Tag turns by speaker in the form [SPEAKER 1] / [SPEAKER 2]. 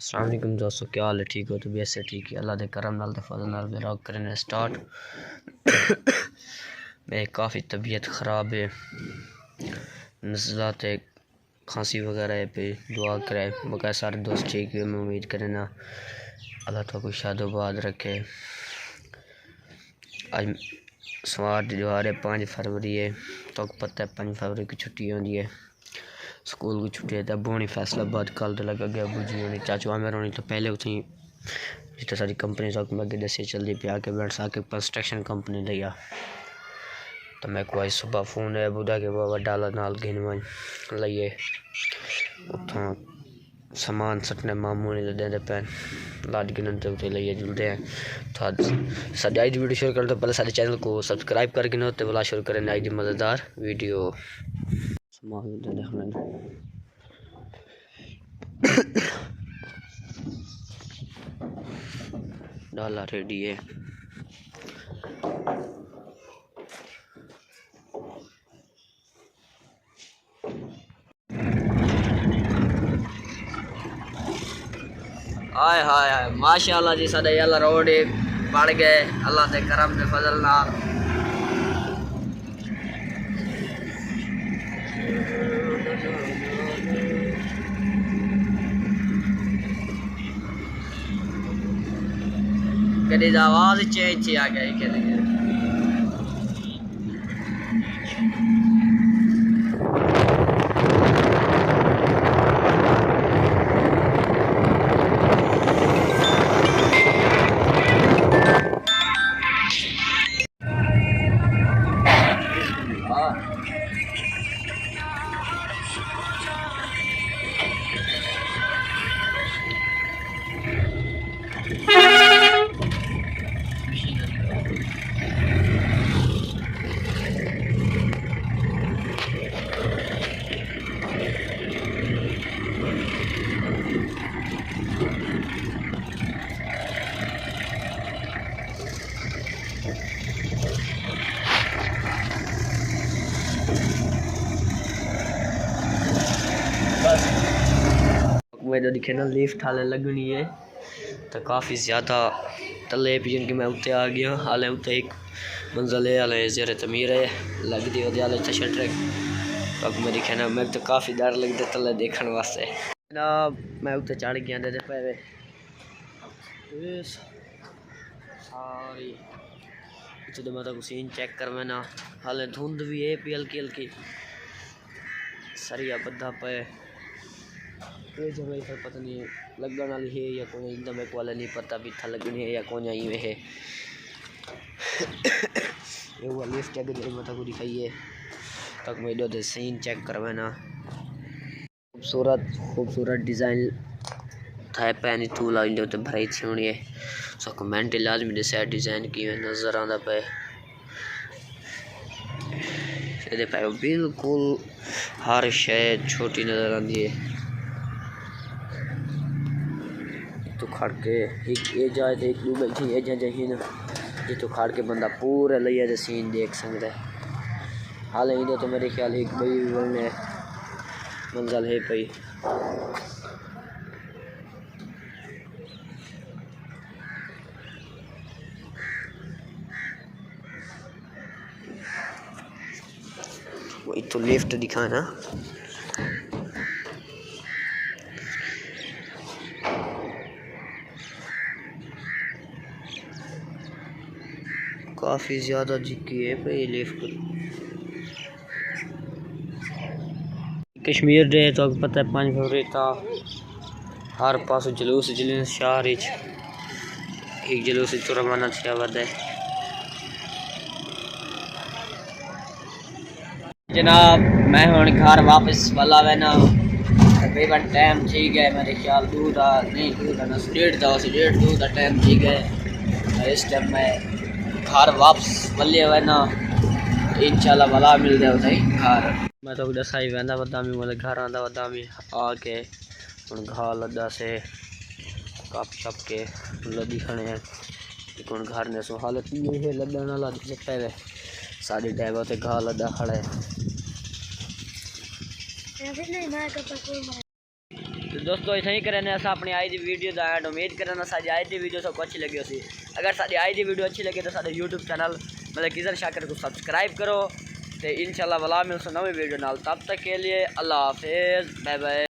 [SPEAKER 1] अस्सलाम वालेकुम दोस्तों, क्या हाल है? ठीक हो? तो भी ऐसे ठीक है। अल्लाह दे करम नाल दे फजल नाल व्लॉग करने स्टार्ट। मेरी काफ़ी तबीयत ख़राब है, नज़लात है, खांसी वगैरह है। पे दुआ करे बकाया सारे दोस्त ठीक है। मैं उम्मीद करें ना अल्लाह तो कोई शादोबाद रखे। आज सोमवार जो आ रहे 5 फरवरी है, तो पता है 5 फरवरी की छुट्टी होती है, स्कूल की छुट्टी है। अबू होनी फैसलाबाद कल तो लगा गया, अबू जी होनी चाचू आमिर होनी तो पहले उठी जितने सारी कंपनी तक मैं दसी चलती पे आके बैठ सा कंस्ट्रक्शन कंपनी लिया। तो मैं को आज सुबह फोन है बुधा के बाबा डाला नाल गिन लाइए उतों सामान सटने मामू ने देंदे पैन लाद गिनन ते उते लाइए जुलते हैं। तो आज साडी आज वीडियो शुरू करने तो पहले सारे चैनल को सब्सक्राइब कर गिनो ते वाला शुरू करें आज दी मज़ेदार वीडियो। सामान देखना डाला रेडी है। हाय हाय हाय माशाअल्लाह जी, साडे याला रोड बढ़ गए अल्लाह के करम दे फजल नाल। कभी आवाज चेंज आ गई मैं जो दिखे ना लिफ्ट हाले लगनी है तो काफ़ी ज़्यादा तले पिजन कि मैं उत्ते आ गया। हाले उत्ते एक मंजिल है, हाले ज़ेरे तमीर है लग दी होती हाले शटर है। तो मैं दिखे ना मैं तो काफ़ी डर लगता तले देखने वास्ते ना। मैं उत्ते चढ़ गया दे पे सारी तो मैं सीन चेक कर मैं ना। हाले धुंध भी है पी हल्की हल्की सरिया बद्धा पे ये जगह पर पता नहीं लगन वाली है या कौन एकदम एक वाला नहीं पता भी था लगनी है या कौन आई हुए है। ये वो लिफ्ट के जरिए मत को दिखाइए तक मैं दो सीन चेक करवाना। खूबसूरत डिज़ाइन था पैनी तू लाइन दे भराई थी होनी है। सो कमेंट लाजमी दे से डिज़ाइन की नज़र आंदा पे ये पे बिल्कुल हर शय छोटी नज़र आती है। तो खड़ के एक ये जाए तो एक दू बैठी ये जही ना जी तो खड़ के बंदा पूरा लिया सीन देख सकता है। हाल ही तो मेरे ख्याल एक बई मंजिल है पई वो तो लिफ्ट दिखाना काफ़ी ज़्यादा झिकी है पे लिफ्ट। कश्मीर डे तो पता है 5 फरवरी था हर पास जुलूस शहर एक जुलूस तो रवाना थी वह जनाब। मैं हूँ घर वापस वाला वे ना तकरीबन टाइम ठीक है मेरे ख्याल दूध नहीं दूध ना 1:30 का टाइम ठीक है। इस टाइम मैं घर वापस वल्ले हुए ना इंशाल्लाह वाला मिल जाए उसे घर। मैं तो दसा ही वह वदामी मतलब घर आंदा वदामी आके हूँ घा लदा से कप छप के लदी खने हूँ घर ने सो हालत ये है लदन वाला सकता है साड़ी टाइम उसे घा लदा खड़ा है। दोस्तों इतना ही करें अस अपनी आई दी वीडियो का एंड उम्मीद करना सारी आई दी वीडियो सबको अच्छी लगी होगी। अगर सारी आई दी वीडियो अच्छी लगे तो सारे यूट्यूब चैनल मतलब किजर शाकिर को सब्सक्राइब करो तो इंशाल्लाह वाला मिलसो नवी वीडियो नाल। तब तक के लिए अल्लाह हाफिज़, बाय बाय।